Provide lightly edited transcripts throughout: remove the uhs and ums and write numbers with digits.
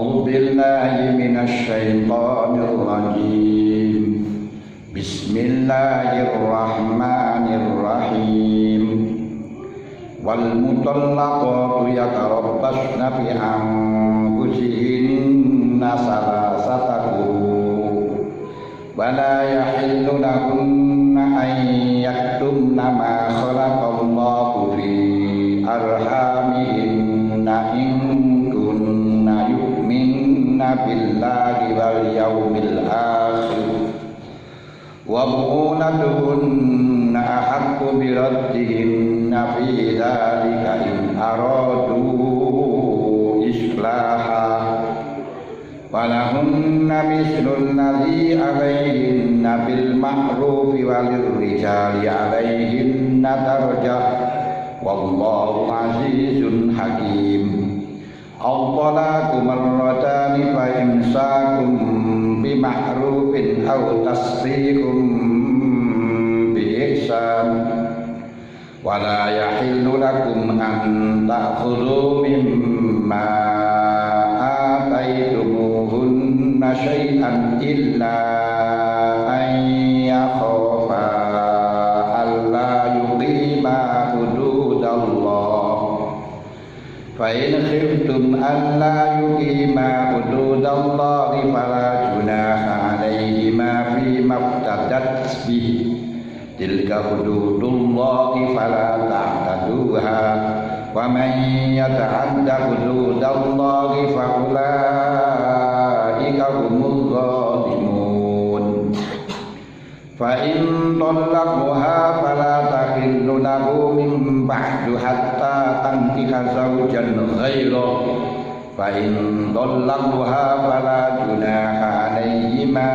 A'udzu billahi minasy syaithanir rajim. Bismillahirrahmanirrahim. Wal mutallaqatu yatarabbasna bi anfusihinna salasata quru. Wa la yahillu lahunna an yaktumna ma khalaqallahu fi arhamihinna in kunna yu'minna billahi wal yawmil akhir. Wa bu'ulatuhunna ahaqqu biraddihinna fi dhalika in aradu islaha wa lahunna mislul ladzi alayhinna bil ma'rufi walil rijali alayhinna darajah wallahu azizun hakim. Al-talaqu marratani fa imsakum bima'rufin aw tasrihum bi ihsan wa la yahillu lakum an ta'khudhu mimma ataytumuhunna syai'an illa an yakhafa alla yuqima hududallah. Fa in khiftum alla yuqima hududallahi fala junaha alaihima fima iftadat bih. Tilka hududullahi fala ta'taduha. Wa man yata'adda hududallahi fa ulaika humuz zalimun. Fa in talaqaha fala tahillu lahu min ba'du hatta tankiha zawjan ghairahu. Fa in talaqaha fala junaha alayhima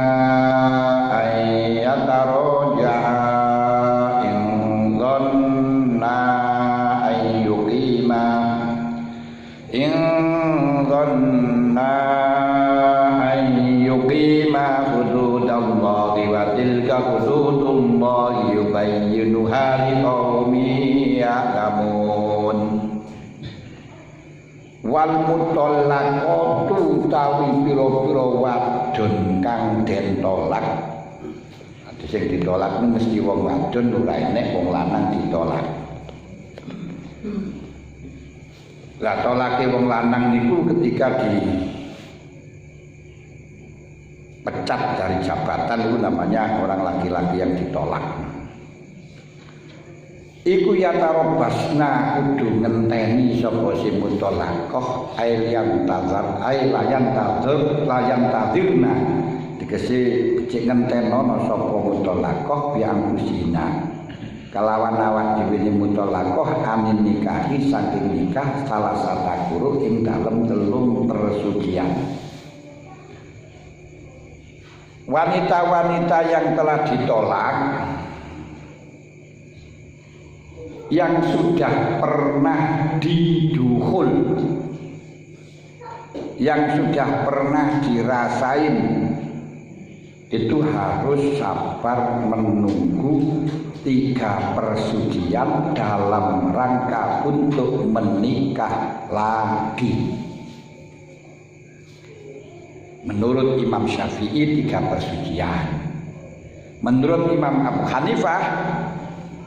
an yataraja'a in dhanna an yuqima hududallahi wa tilka hududullahi yubayyinuha liqaumin ya'lamun. Wal mutallaqatu tawi pira-pira wadon kang den tolak. Sing ditolak niku mesti wong wadon, ora enek wong lanang ditolak. Lah tolake wong lanang niku ketika dipecat dari jabatan itu namanya orang laki-laki yang ditolak. Iku yatarobasna kudu ngenteni sapa sing mutolaqah layan tadirna tegese cek ngentenono sapa mutolaqah biang kusina kalawan awak dhewe mutolaqah amin nikahi saking nikah salah satu guru ing dalem telung persucian. Wanita-wanita yang telah ditolak yang sudah pernah didukhul, yang sudah pernah dirasain, itu harus sabar menunggu 3 persucian dalam rangka untuk menikah lagi. Menurut Imam Syafi'i 3 persucian. Menurut Imam Abu Hanifah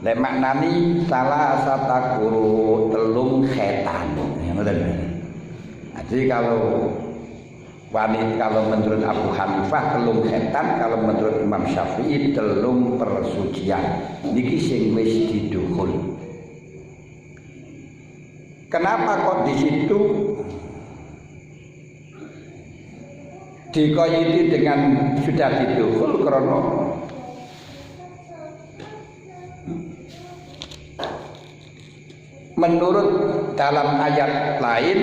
le maknani salah satakuru telung khetan. Jadi kalau menurut Abu Hanifah telung khetan, kalau menurut Imam Syafi'i telung persucian. Niki sing wis didukhul. Kenapa kok di situ dikoyiti dengan sudah didukhul? Karena menurut dalam ayat lain,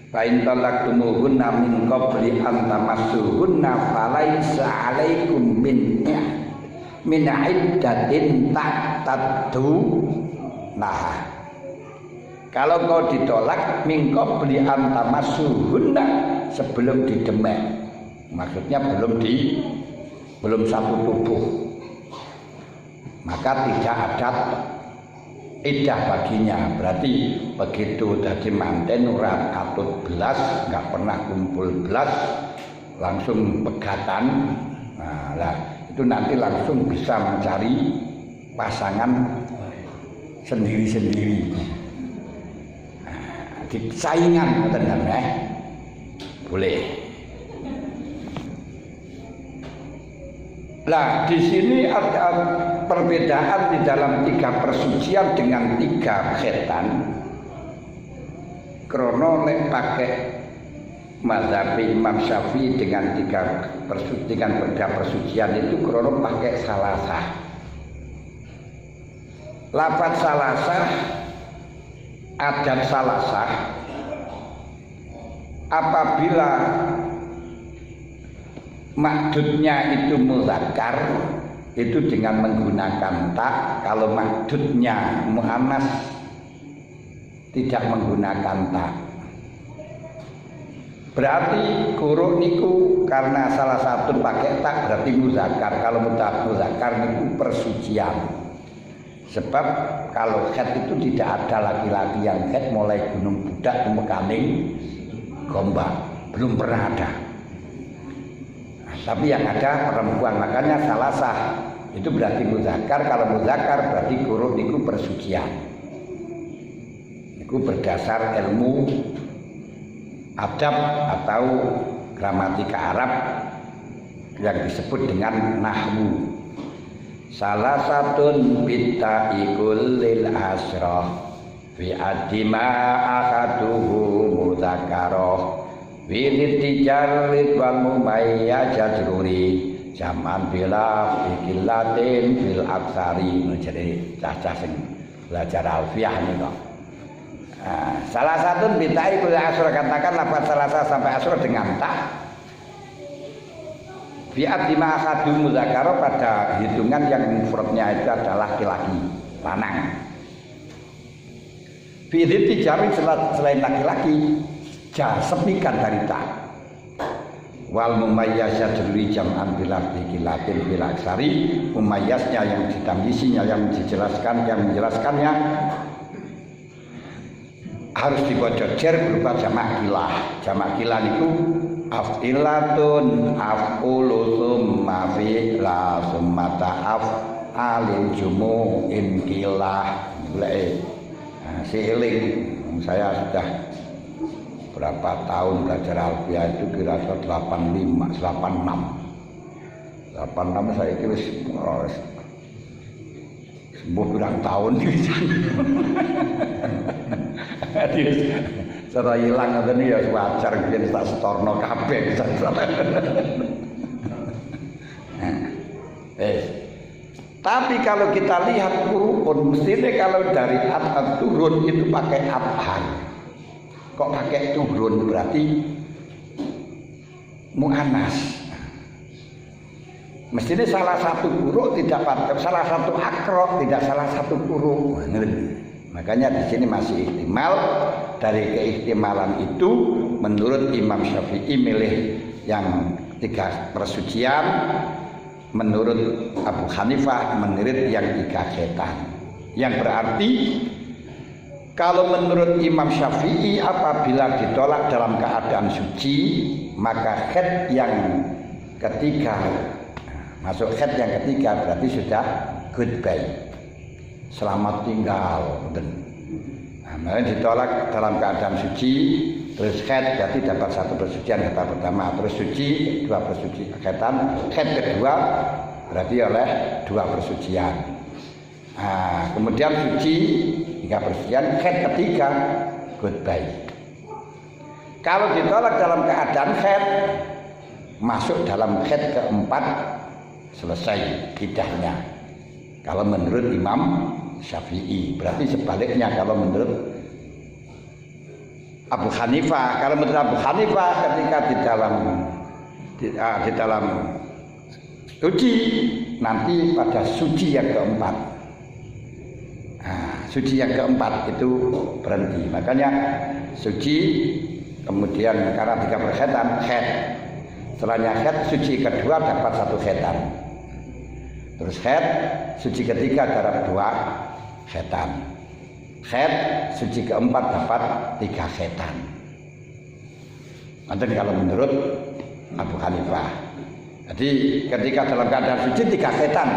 fa in talaqtumuhunna min qabli an tamassuhunna falaisa 'alaikum min iddatin ta'taddu. Nah, kalau kau ditolak min qabli an tamassuhunna, sebelum didemek, maksudnya belum satu tubuh, maka tidak ada iddah baginya. Berarti begitu jadi manten ora atut belas, nggak pernah kumpul belas, langsung pegatan. Nah, itu nanti langsung bisa mencari pasangan sendiri-sendiri. Nah, di saingan tenan boleh. Nah, di sini ada perbedaan di dalam 3 persucian dengan 3 khitan. Krono nek pakai mazhab Imam Syafi'i dengan 3 persucian itu krono pakai salasah. Lafaz salasah, adat salasah apabila makdudnya itu muzakkar itu dengan menggunakan ta. Kalau makdudnya muannas tidak menggunakan ta. Berarti kuruk niku karena salah satu pakai ta berarti muzakkar. Kalau muzakkar niku persucian. Sebab kalau khat itu tidak ada laki-laki yang khat mulai gunung budak mekaning gombak, belum pernah ada. Nah, tapi yang ada perempuan, makanya salasah itu berarti muzakkar. Kalau muzakkar berarti kuruk niku persucian. Niku berdasar ilmu adab atau gramatika Arab yang disebut dengan nahwu. Salah satun bita ikulil asroh fi adima akaduhu mudakaroh wilit tijarit wal mumayya jajruri jaman bila fikilatin fil aksari. Jadi cacah sing belajar alfiah nih kok. Salah satun bita ikulil asroh, katakan lafaz salasah sampai asroh dengan tak. Biat lima akadu muzakkaro, pada hitungan yang mufradnya itu adalah laki-laki, lanang. Bidit tijari selain laki-laki, sepikan dari tak. Wal mumayyasya jaduli jam'an bilaf dikilatin bilaksari, mumayyasnya yang ditamyisinya, yang dijelaskan, yang menjelaskannya harus dibaca jer berupa jamak kilah. Jamak kilah itu af'ilatun af'ulu summa fi'la summa ta'af alil jumu'in kilah. Siling saya sudah berapa tahun belajar alfiah itu kira-kira 86 saya kira sembuh kurang tahun cara hilang ngene ya wajar mungkin tak setorno kabeh. Tapi kalau kita lihat kurun, mestinya kalau dari at turun itu pakai abhan. Kok pakai turun berarti muannas. Mestinya salah satu kuruk tidak pakai, salah satu akro tidak salah satu kuruk. Makanya di sini masih ihtimal. Dari keihtimalan itu menurut Imam Syafi'i milih yang 3 persucian, menurut Abu Hanifah menurut yang 3 khitan. Yang berarti kalau menurut Imam Syafi'i apabila ditolak dalam keadaan suci, maka khit yang ketiga, masuk khit yang ketiga berarti sudah goodbye, selamat tinggal. Nah, ditolak dalam keadaan suci, terus khed berarti dapat 1 persucian kata pertama, terus suci 2 persucian khitan, khed kedua berarti oleh 2 persucian. Nah, kemudian suci 3 persucian, khed ketiga goodbye. Kalau ditolak dalam keadaan khed, masuk dalam khed keempat, selesai iddahnya. Kalau menurut Imam Syafi'i, berarti sebaliknya kalau menurut Abu Hanifah. Kalau menurut Abu Hanifah ketika di dalam suci, nanti pada suci yang keempat. Nah, suci yang keempat itu berhenti. Makanya suci, kemudian karena 3 perkhitan khed. Setelahnya khed, suci kedua dapat 1 khitan. Terus khed, suci ketiga dapat 2 khitan. haid, suci keempat dapat 3 khaitan. Nanti kalau menurut Abu Hanifah. Jadi ketika dalam keadaan suci 3 khaitan.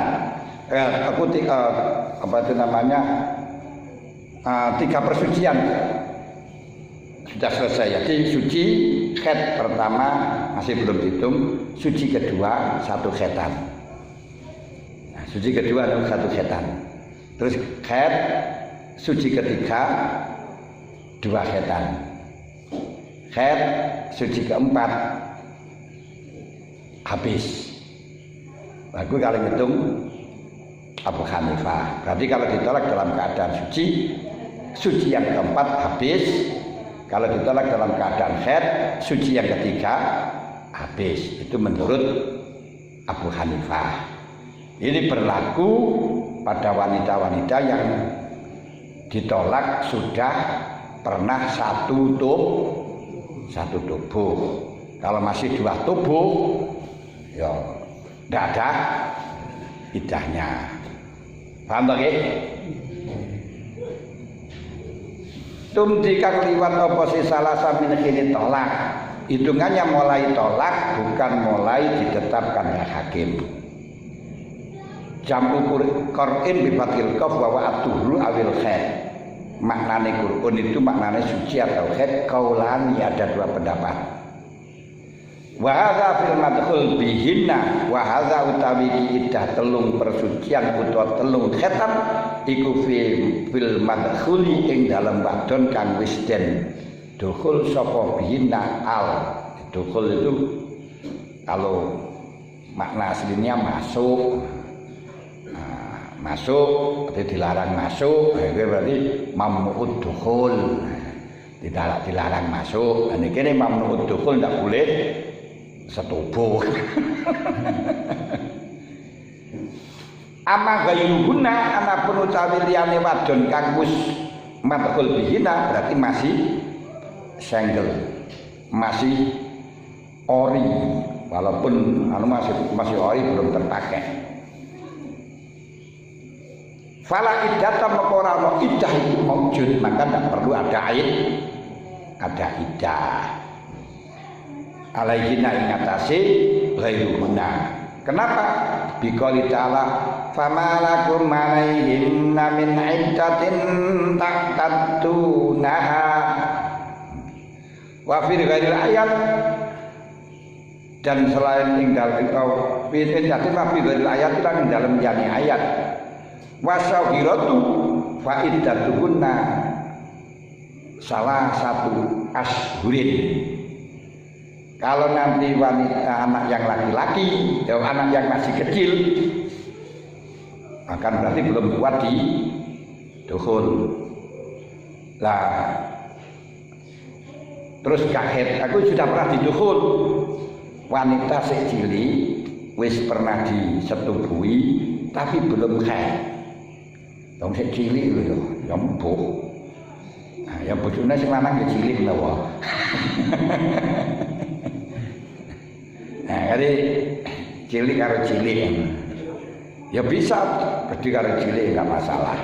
Apa itu namanya? 3 persucian sudah selesai. Jadi suci haid pertama masih belum dihitung, suci kedua 1 khaitan. Nah, suci kedua 1 khaitan. Terus haid suci ketiga 2 khaitan. Haid suci keempat habis. Aku kalau hitung Abu Hanifah. Berarti kalau ditolak dalam keadaan suci yang keempat habis. Kalau ditolak dalam keadaan haid, suci yang ketiga habis. Itu menurut Abu Hanifah. Ini berlaku pada wanita-wanita yang ditolak sudah pernah satu tubuh. Kalau masih 2 tubuh, ya tidak ada iddahnya. Paham tak? Tumdi kang liwat apa si salah samin kini tolak. Hitungannya mulai tolak, bukan mulai ditetapkannya hakim. Jam'u Qur'in bifatil qaf wa atuhru awil khair. Maknane Qur'an itu maknane suci atau haid, kaulani ada 2 pendapat. Wa hadza fil madkhul bihinna wa hadza utawi iddah telung persucian utawa telung khitan iku fil madkhuli ing dalem wadon kang wis den dukhul sapa bihinna al. Dukhul itu kalau makna aslinya masuk. Masuk berarti dilarang masuk, itu berarti mamnu'ud dukhul. Dilarang masuk. Dan ini mamnu'ud dukhul tidak boleh setubuh. Ama gayuhuna anapun utawi liyane wadon kang wis madkhul bihina berarti masih single, masih ori, walaupun masih ori belum terpakai. Fala iddata maqora no iddah itu maujud, maka tidak perlu ada iddah. Alaihina ingatasi ghairuhuna. Kenapa? Biqouli ta'ala fama lakum alaihinna min iddatin taqtatunaha. Wa fil ghairil ayat, dan selain ing dalem iddatin wa fil ghairil ayat lan dalam yani ayat. Wasawiratu fa iddatuhunna salah satu ashurin. Kalau nanti wanita anak yang laki-laki, anak yang masih kecil, akan berarti belum kuat di dukhul. Lah, terus kaget, aku sudah pernah di dukhul. Wanita secili wis pernah disetubuhi, tapi belum haid. Dong sik cilik lho, ya empuk. Nah, ya bojone sing lanang ya cilik lho. Nah, jadi cilik karo cilik. Ya bisa berdiri karo cilik enggak masalah.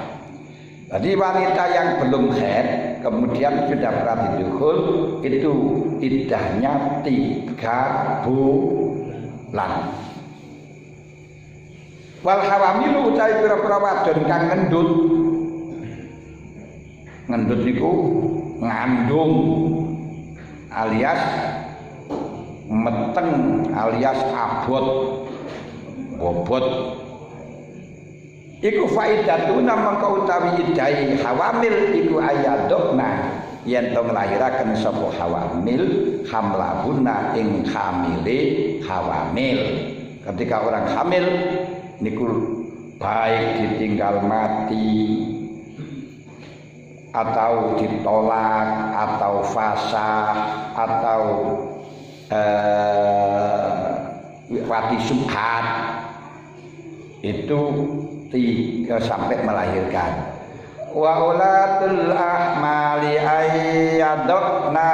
Jadi wanita yang belum haid kemudian sudah pernah didukhul itu iddahnya 3 bulan. Wal hawamilu utawi pira-pira wadon kang ngendut niku ngandung alias meteng alias abot bobot iku faidatuna mangka utawi iddahi hawamil iku ayadokna yen to nglahiraken sapa hawamil hamlahuna ing hamile hawamil. Ketika orang hamil niku baik ditinggal mati atau ditolak atau fasah atau wati subhat itu 3 sampai melahirkan. Wa ulatul ahmali ayyadna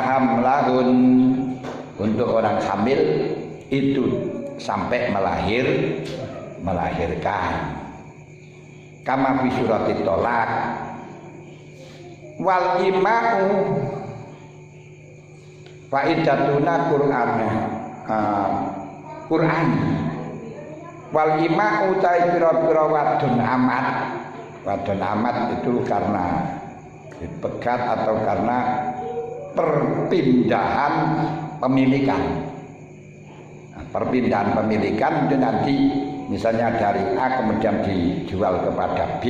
hamlahun untuk orang hamil itu sampai melahirkan. kama fi surati tolak. Wal ima'u faidatuna Qur'an. Wal ima'u ta pira-pira wadon amat itu karena dipegat atau karena perpindahan pemilikan. Perpindahan pemilikan itu nanti misalnya dari A kemudian dijual kepada B,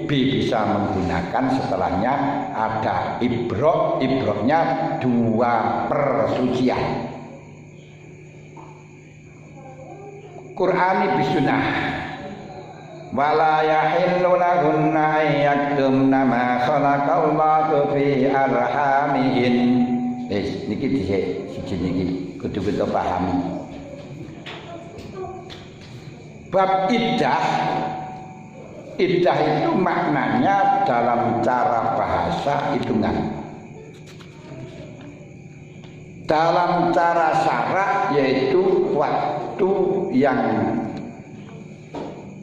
B bisa menggunakan setelahnya ada ibroknya 2 persucian. Qur'ani bisunah wala yahillu lahunna yaktumna ma khalaqallahu fi arhamihin. Niki siji niki kudu kita pahami. Bab iddah itu maknanya dalam cara bahasa hitungan. Dalam cara syarak yaitu waktu yang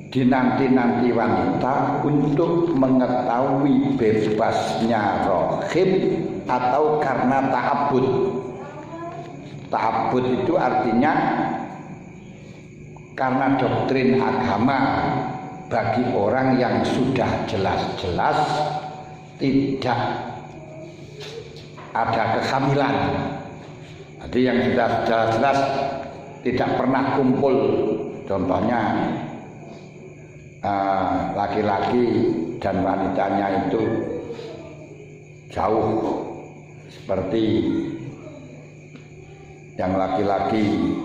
dinanti-nanti wanita untuk mengetahui bebasnya rahim atau karena ta'abbud. Ta'abbud itu artinya karena doktrin agama bagi orang yang sudah jelas-jelas tidak ada kehamilan. Jadi yang sudah jelas-jelas tidak pernah kumpul, contohnya laki-laki dan wanitanya itu jauh, seperti yang laki-laki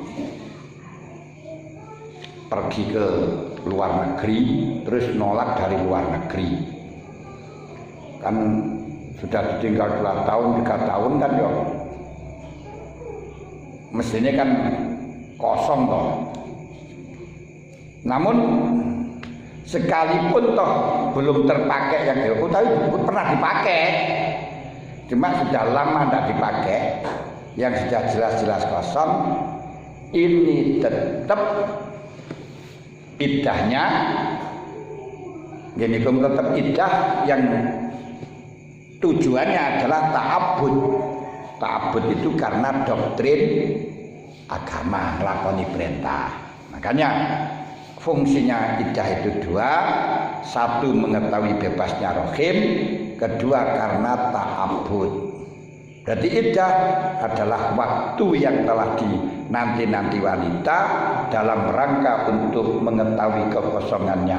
pergi ke luar negeri terus nolak dari luar negeri, kan sudah ditinggal 2 tahun 3 tahun kan ya mestinya kan kosong toh. Namun sekalipun toh belum terpakai yang tapi pernah dipakai, cuma sudah lama tidak dipakai, yang sudah jelas-jelas kosong, ini tetap iddahnya gini, tetap iddah yang tujuannya adalah ta'abbud. Ta'abbud itu karena doktrin agama, melakoni perintah. Makanya fungsinya iddah itu 2, 1 mengetahui bebasnya rahim, 2 karena ta'abbud. Berarti iddah adalah waktu yang telah dinanti-nanti wanita dalam rangka untuk mengetahui kekosongannya,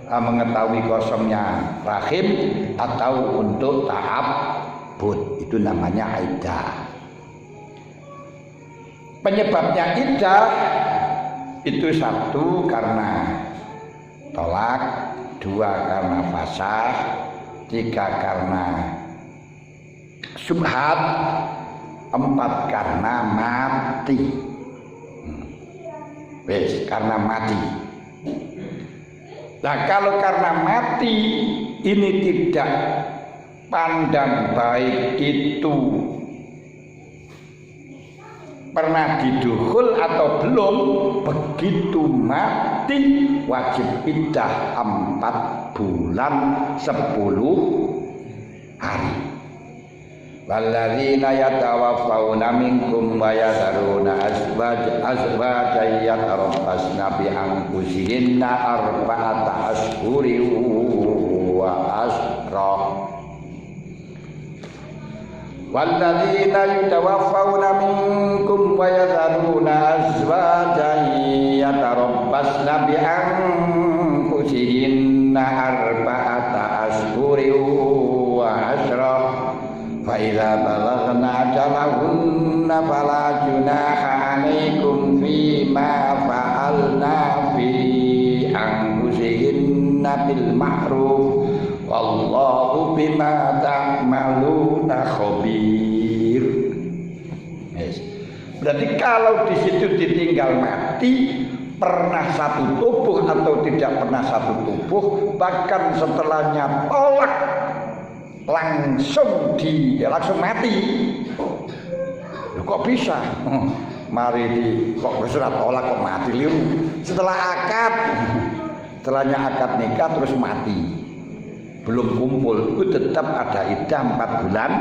mengetahui kosongnya rahim atau untuk ta'abbud. Itu namanya iddah. Penyebabnya iddah itu 1 karena tolak, 2 karena fasah, 3 karena subhat, 4 karena mati. Karena mati. Nah, kalau karena mati ini tidak pandang baik itu pernah didukhul atau belum, begitu mati wajib iddah 4 bulan 10 hari. Walladzina yatawaffawna minkum wa yadharuna azwajan yatarabbasna bi anfusihinna arba'ata ashhurin wa ashra. Walladzina yatawaffawna minkum wa yadharuna azwajan yatarabbasna bi anfusihinna arba'ata ashhurin wa ashra. Fa idza balaghna ajalahunna fala junaha 'alaikum fima fa'alna fi anfusihinna bil ma'ruf wallahu bima ta'maluna khabir. Berarti kalau di situ ditinggal mati, pernah satu tubuh atau tidak pernah satu tubuh, bahkan setelahnya tolak langsung mati. Loh, kok bisa? Mari kok surat tolak kok mati liru. Setelah akad setelahnya akad nikah terus mati, belum kumpul, itu tetap ada iddah 4 bulan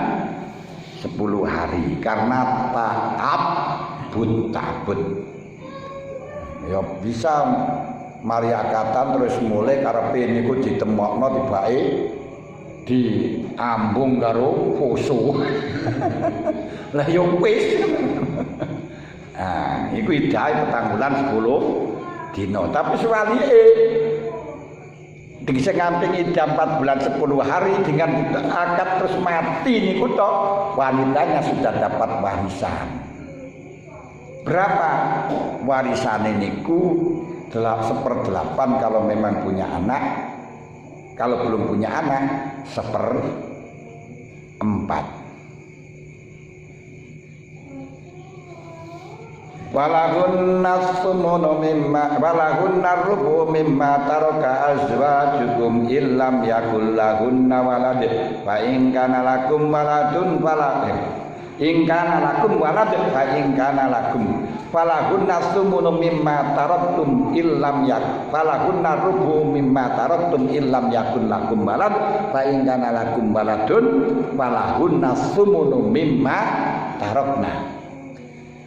10 hari karena tabut. Ya bisa mari akatan terus mulai karepe niku ditemokno tibake diambung karo poso. Lah yo wis. Ah, iku iddah 4 bulan 10 dina, tapi suwalike sing ngamping iddah 4 bulan 10 hari dengan akad terus mati niku tok, wanitanya sudah dapat warisan. Berapa warisan niku? 1/8 kalau memang punya anak, kalau belum punya anak 1/4. Walahunna sumunu mimma walahunna rubu mimma taraka azwajukum illam yakul lahunna walad fa in kana lakum waladun falad in kana lakum walad fa in kana lakum falahunna sumunu mimma taraktum illam yak falahunna rubu mimma taraktum illam yakul lakum walad fa in kana lakum waladun falahunna sumunu mimma tarakna.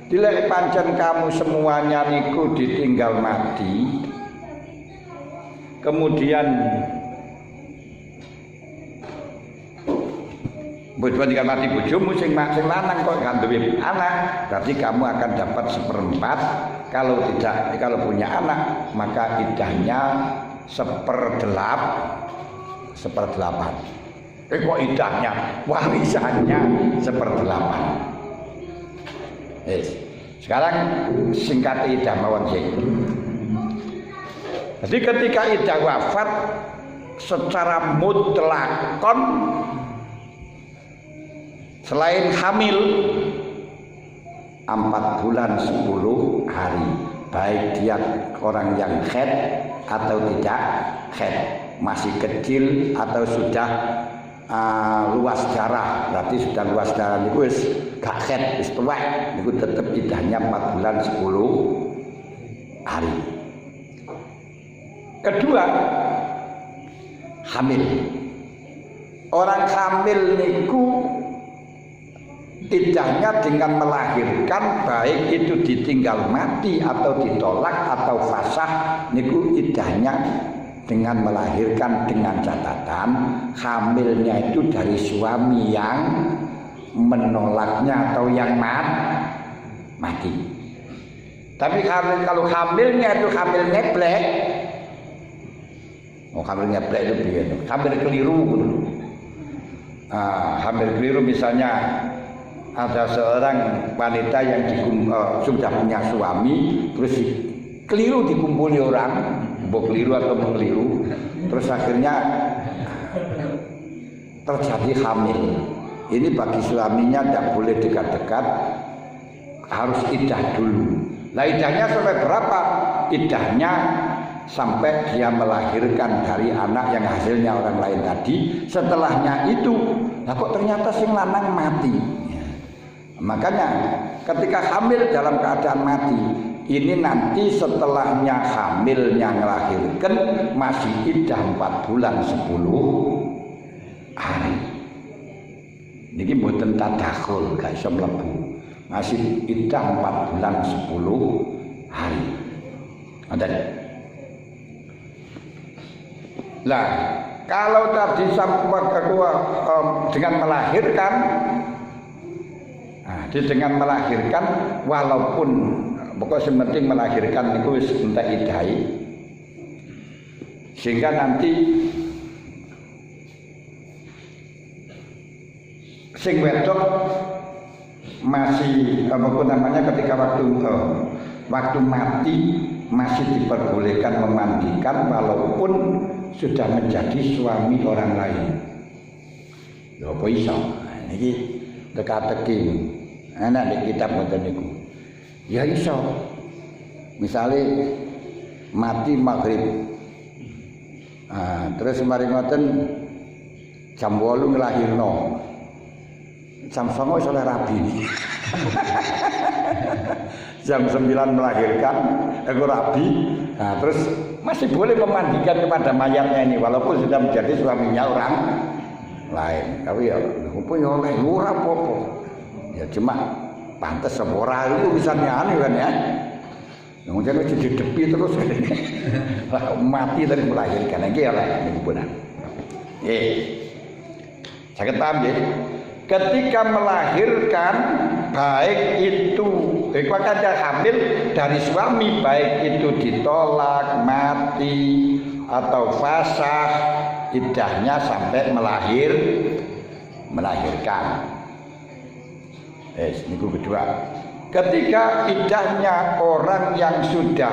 Dilek pancen kamu semuanya niku ditinggal mati, kemudian tinggal mati bojomu sing lanang kok gak duwe anak, berarti kamu akan dapat 1/4. Kalau punya anak maka idahnya 1/8. Kok idahnya warisannya 1/8. Sekarang singkat iddah mawon sing. Jadi ketika iddah wafat secara mutlakon selain hamil 4 bulan 10 hari, baik dia orang yang haid atau tidak haid, masih kecil atau sudah luas darah, berarti sudah luas darah niku wis gak haid, wis tuwek niku tetep iddahnya 4 bulan 10 hari. Kedua, hamil. Orang hamil niku iddahnya dengan melahirkan, baik itu ditinggal mati atau ditolak atau fasah, niku iddahnya dengan melahirkan, dengan catatan hamilnya itu dari suami yang menolaknya atau yang mati. Tapi kalau hamilnya itu hamil ngeblek, hamil ngeblek itu biasa, hamil keliru. Hamil keliru misalnya ada seorang wanita yang sudah punya suami, terus keliru dikumpuli orang, keliru atau mengeliru, terus akhirnya terjadi hamil. Ini bagi suaminya tidak boleh dekat-dekat, harus iddah dulu. Nah, iddahnya sampai berapa? Iddahnya sampai dia melahirkan dari anak yang hasilnya orang lain tadi. Setelahnya itu, kok ternyata sing lanang mati. Makanya ketika hamil dalam keadaan mati, ini nanti setelahnya hamilnya melahirkan masih iddah 4 bulan 10 hari. Niki mboten tadakhul, gak iso mlebu. Masih iddah 4 bulan 10 hari. Ngoten. Lah, kalau tadi dengan melahirkan, dengan melahirkan walaupun pokoknya penting melahirkan itu wis entek iddahi, sehingga nanti sing wedok masih ketika waktu mati masih diperbolehkan memandikan walaupun sudah menjadi suami orang lain. Lho apa iso? Niki teka-teki ana di kitab ngoten niku. Ya iso. Misale mati maghrib. Terus mari ngoten jam 8 nglahirno. Jam 09.00 iso rabi. Jam 9 melahirkan, rabi. Terus masih boleh memandikan kepada mayatnya ini walaupun sudah menjadi suaminya orang lain. Tapi ya apa ya oleh ora apa-apa. Ya cuma pantes ora itu misalnya anu kan ya. Yang jangan didepi terus mati dari melahirkan iki oleh niku pun. Saya paham ya. Ketika melahirkan baik itu kata hamil dari suami, baik itu ditolak, mati atau fasah, iddahnya sampai melahirkan. Niku kedua. Ketika iddahnya orang yang sudah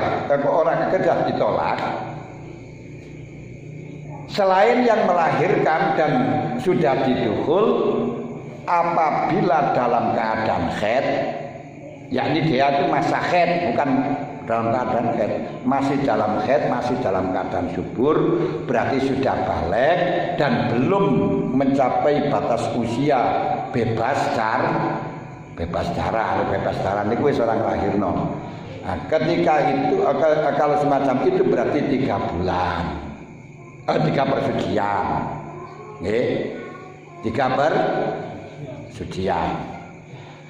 ditolak, selain yang melahirkan dan sudah didukhul, apabila dalam keadaan haid, yakni dia itu masa haid, bukan dalam keadaan haid, masih dalam haid, masih dalam keadaan subur, berarti sudah balik dan belum mencapai batas usia bebas darah niku wis orang lahirno. Nah, ketika itu kalau semacam itu berarti 3 bulan. 3 persucian. Nggih. 3 persucian.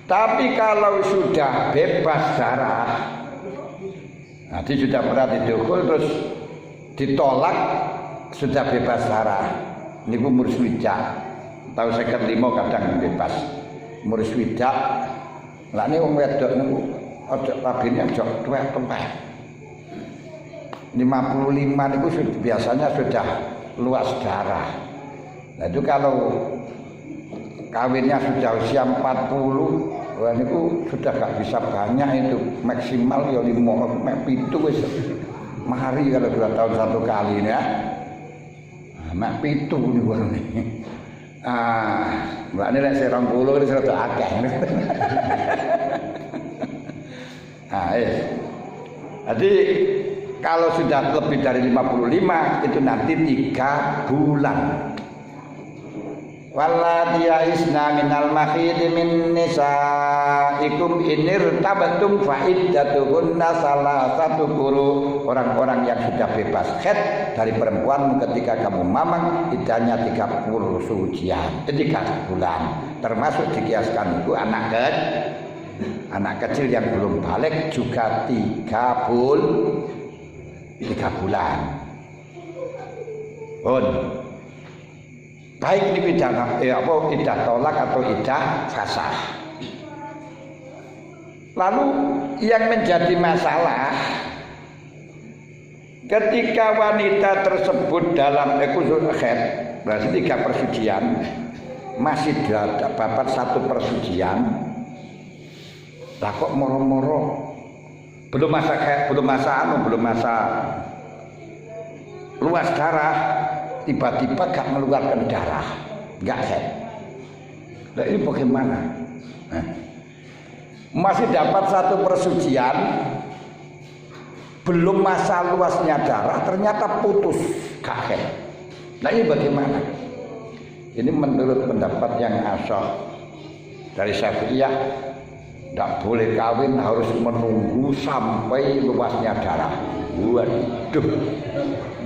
Tapi kalau sudah bebas darah, nanti sudah pernah didukul terus ditolak sudah bebas darah. Niku umur swidak. Tahu 55 kadang bebas. Umur swidak. Lah niku wong wedok niku aja rabine aja tuwek-tuwek. 55 niku biasanya sudah luas darah. Nah itu kalau kawinnya sudah usia 40, wah niku sudah gak bisa banyak itu, maksimal ya 5 wis mahari kalau 2 tahun 1 kali ya. Mak 7 niku. Mbak ini nek 20 ini sudah akeh. Jadi kalau sudah lebih dari 55 itu nanti 3 bulan. Wallati yaisna minal mahid min nisaikum inirtabatum fa iddatuhunna salasatu quru. Orang-orang yang sudah bebas haid dari perempuan ketika kamu mamang iddahnya 30 sucian, 3 bulan. Termasuk dikiaskan itu anak kecil yang belum balik juga 3 bulan. Baik ini iddah tolak atau iddah fasah. Lalu yang menjadi masalah ketika wanita tersebut dalam ekusul haid, berarti 3 persucian, masih dapat 1 persucian, lah kok moro-moro belum masa haid, belum masa luas darah, tiba-tiba gak mengeluarkan darah, gak haid. Nah ini bagaimana? Masih dapat 1 persucian, belum masa luasnya darah, ternyata putus, gak haid. Nah ini bagaimana? Ini menurut pendapat yang asal dari Syafi'iyah, tidak boleh kawin, harus menunggu sampai luasnya darah. Waduh,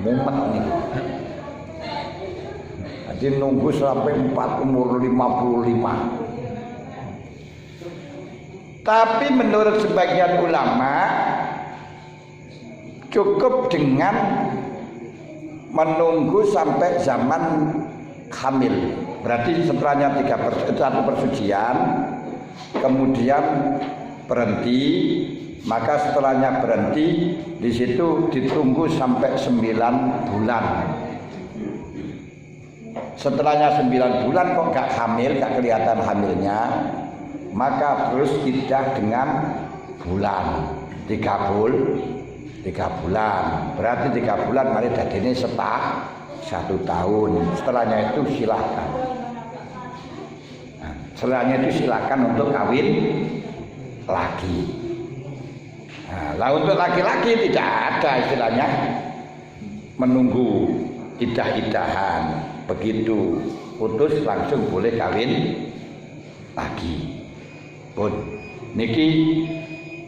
mumet nih. Jadi nunggu sampai umur 55. Tapi menurut sebagian ulama cukup dengan menunggu sampai zaman hamil. Berarti setelahnya 1 persucian, kemudian berhenti, maka setelahnya berhenti, di situ ditunggu sampai 9 bulan. Setelahnya 9 bulan kok gak hamil, gak kelihatan hamilnya, maka terus iddah dengan bulan 3 bulan. Berarti 3 bulan mari dadine 1 tahun. Setelahnya itu silakan. Nah, setelahnya itu silakan untuk kawin lagi. Nah, untuk laki-laki tidak ada istilahnya menunggu iddah-iddahan. Begitu putus langsung boleh kawin lagi. Pun niki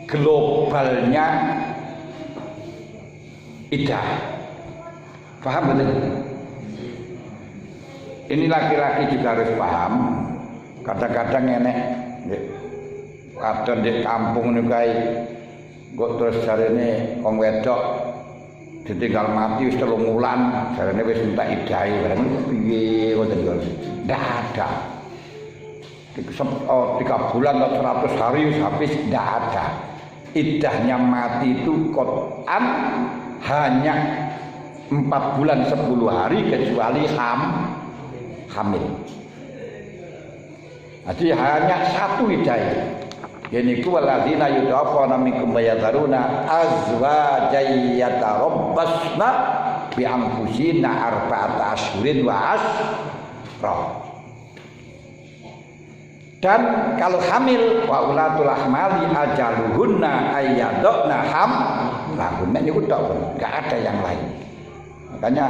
globalnya iddah. Paham betul? Ini laki-laki juga harus paham. Kadang-kadang enek kadang di kampung niku kae kok terus jarene wong wedok ditinggal mati wis 3 wulan, jarene wis entek iddahe bareng piye ngoten lho. Ndak ada. 3 bulan atau 100 hari wis habis, ndak ada. Iddahnya mati itu Quran hanya 4 bulan 10 hari kecuali hamil. Jadi hanya 1 iddah. Yaitu walladzina yudafana minkum bayadharuna azwajan yatarabbasna bi anfusina arba'ata asyhurin wa asra. Dan kalau hamil wa ulatul ahmali ajaluhunna ayyadna hamlahunna, ini udah enggak ada yang lain. Makanya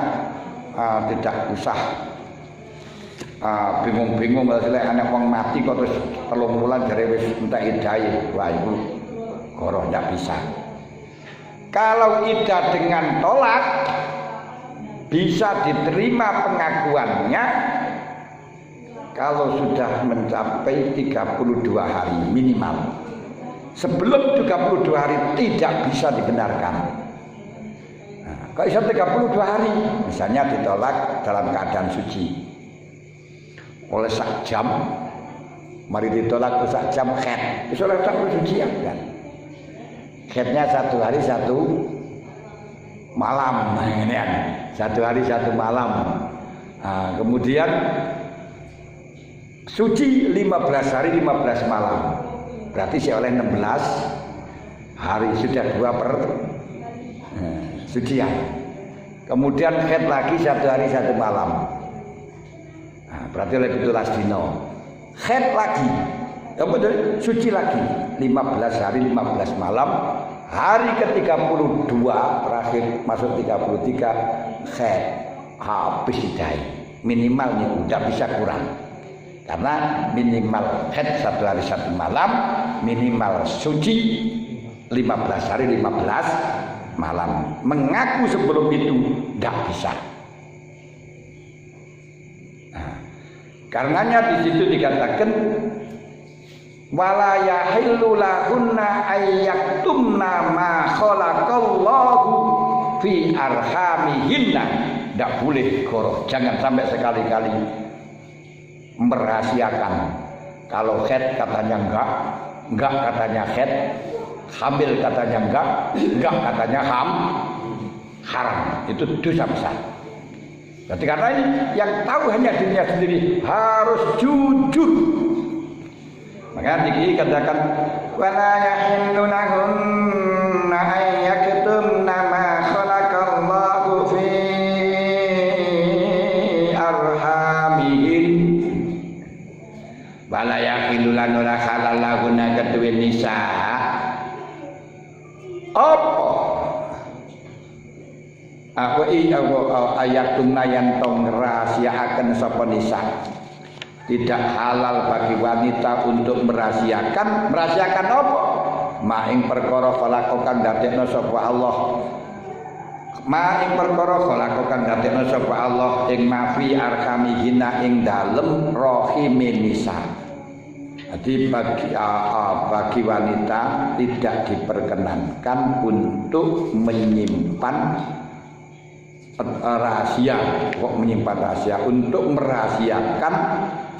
tidak usah bingung-bingung kalau anak wong mati kok terus 3 wulan jare wis entek iddahe. Wah itu goroh ndak bisa. Kalau iddah dengan tolak bisa diterima pengakuannya kalau sudah mencapai 32 hari minimal. Sebelum 32 hari tidak bisa dibenarkan. Nah, kalau bisa 32 hari, misalnya ditolak dalam keadaan suci. Oleh sak jam, mari ditolak sak jam khed. Wis oleh sak suci kan. Khednya 1 hari 1 malam, ngene kan. 1 hari 1 malam. Nah, kemudian suci 15 hari 15 malam. Berarti saya oleh 16 hari, sudah 2 per sucian. Kemudian khed lagi 1 hari 1 malam. Nah, berarti oleh 17 dino. Khed lagi. Kemudian suci lagi 15 hari 15 malam. Hari ke-32 terakhir masuk 33 khed. Habis iddah. Minimal nih tidak bisa kurang. Karena minimal khed 1 hari 1 malam, minimal suci 15 hari 15 malam. Mengaku sebelum itu tidak bisa. Nah, karenanya di situ dikatakan wala yahillu lahunna ayyaktumna ma khalaqallahu fi arhamihinna. Tidak boleh goroh, jangan sampai sekali-kali merahasiakan. Kalau khed katanya enggak katanya khed, hamil katanya enggak katanya haram. Itu dosa besar. Jadi karena ini yang tahu hanya dirinya sendiri, harus jujur. Maka dikit katakan wala yahillu lahunna ayyaktumna ma khalaqallahu fi arhamihin. Wala yahillu lahunna halalahunna kedue nisa. Apa ayatumna yang tong rahasiakan sapa nisa. Tidak halal bagi wanita untuk merahasiakan apa? Maing perkara khalaqakan dadekna sapa Allah. Maing perkara khalaqakan dadekna sapa Allah ing mafi arhamihina ing dalem rahime nisa. Jadi bagi wanita tidak diperkenankan untuk menyimpan rahasia. Kok menyimpan rahasia? Untuk merahasiakan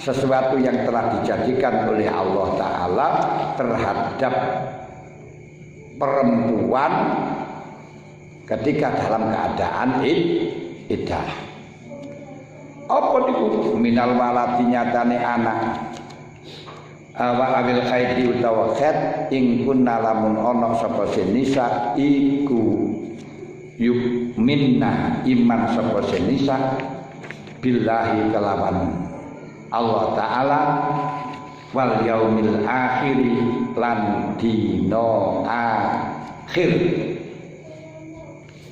sesuatu yang telah dijadikan oleh Allah Ta'ala terhadap perempuan ketika dalam keadaan iddah. Apa itu? Minal walati nyatane anak wa abil khaiti utawa khed ing kunna lamun ana sapa nisa iku yu'minna iman sapa nisa billahi kalawan Allah Ta'ala wal yaumil akhir lan dino akhir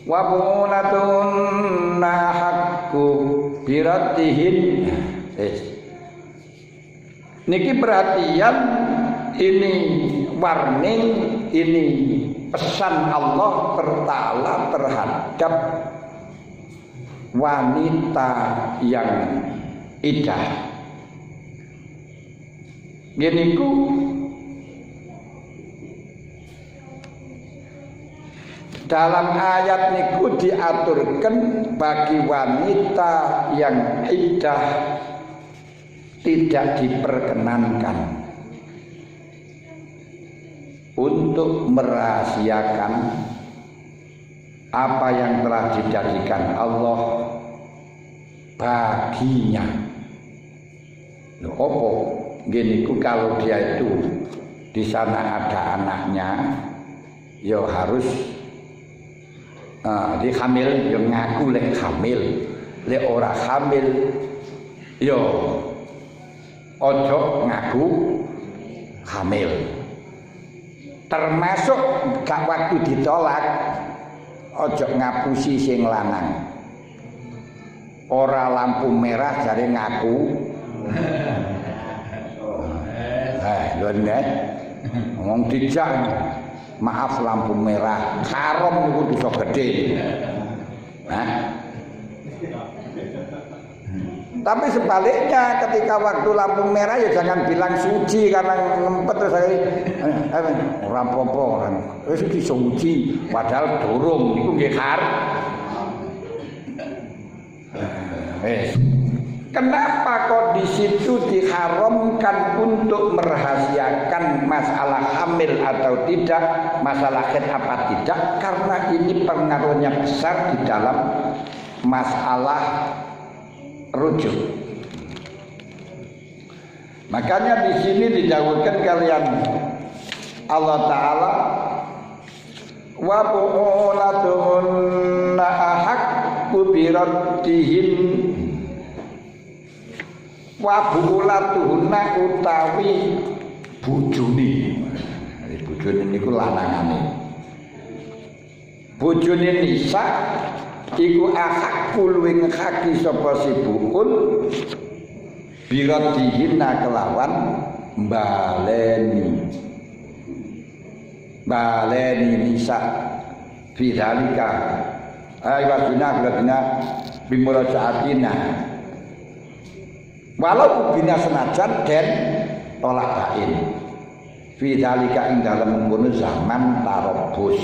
wa bunatunna haqqu biratihin. Niki perhatian, ini warning, ini pesan Allah Ta'ala terhadap wanita yang idah. Gini ku dalam ayat niku diaturkan bagi wanita yang iddah tidak diperkenankan untuk merahasiakan apa yang telah dijadikan Allah baginya. Loh, opo? Gini ku kalau dia itu di sana ada anaknya, ya harus di hamil, ya ngaku lek hamil, lek ora hamil, ya ojo ngaku hamil. Termasuk gak waktu ditolak, ojo ngapusi sing lanang. Ora lampu merah jare ngaku. Lho nek ngomong dijak, maaf lampu merah, haram niku dosa gedhe. Tapi sebaliknya ketika waktu lampu merah ya jangan bilang suci karena ngempet terus ora apa-apa kan. Wis suci padahal durung niku nggih Kenapa kok di situ diharamkan untuk merahasiakan masalah hamil atau tidak, masalah haid apa tidak? Karena ini pengaruhnya besar di dalam masalah rujuk. Makanya di sini didahulukan kalian Allah Ta'ala wa bu'ulatuhunna ahaqqu biraddihin wa bu'ulatuhunna utawi bojone. Bojone niku lanangane. Bojone nisa iku ahaqqu luwih ngekaki sapa si bu'ul biraddihinna kelawan baleni nisa fidzalika ayatuna bimurajaatina walau bina senajan den tolak bain fidzalika ing dalem mengkono zaman tarobus.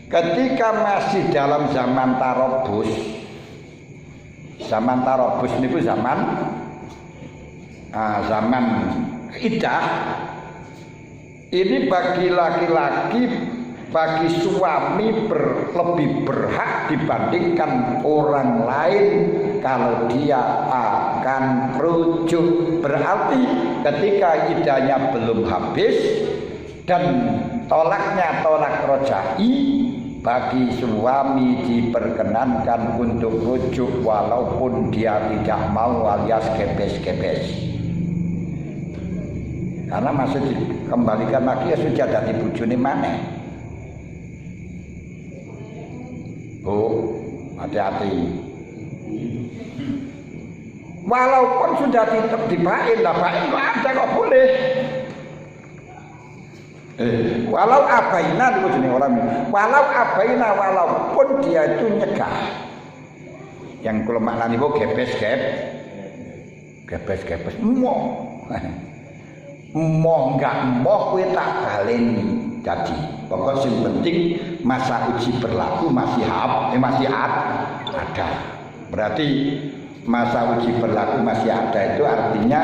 Ketika masih dalam zaman tarobus niku zaman iddah. Ini bagi laki-laki, bagi suami lebih berhak dibandingkan orang lain kalau dia akan rujuk. Berarti ketika iddahnya belum habis dan tolaknya tolak rojai, bagi suami diperkenankan untuk rujuk walaupun dia tidak mau alias kepes-kepes. Karena masih dikembalikan lagi ya sudah dari bojone maneh. Bu, hati-hati. Walaupun sudah dibain, lah bain kok ada kok boleh. Walau abaina itu jenis orang ini. Walau abaina walaupun dia itu nyegah. Yang kalau maknanya itu gepes-gepes. Moh enggak moh kowe tak baleni. Jadi pokok sing penting masa uji berlaku masih ada. Berarti masa uji berlaku masih ada itu artinya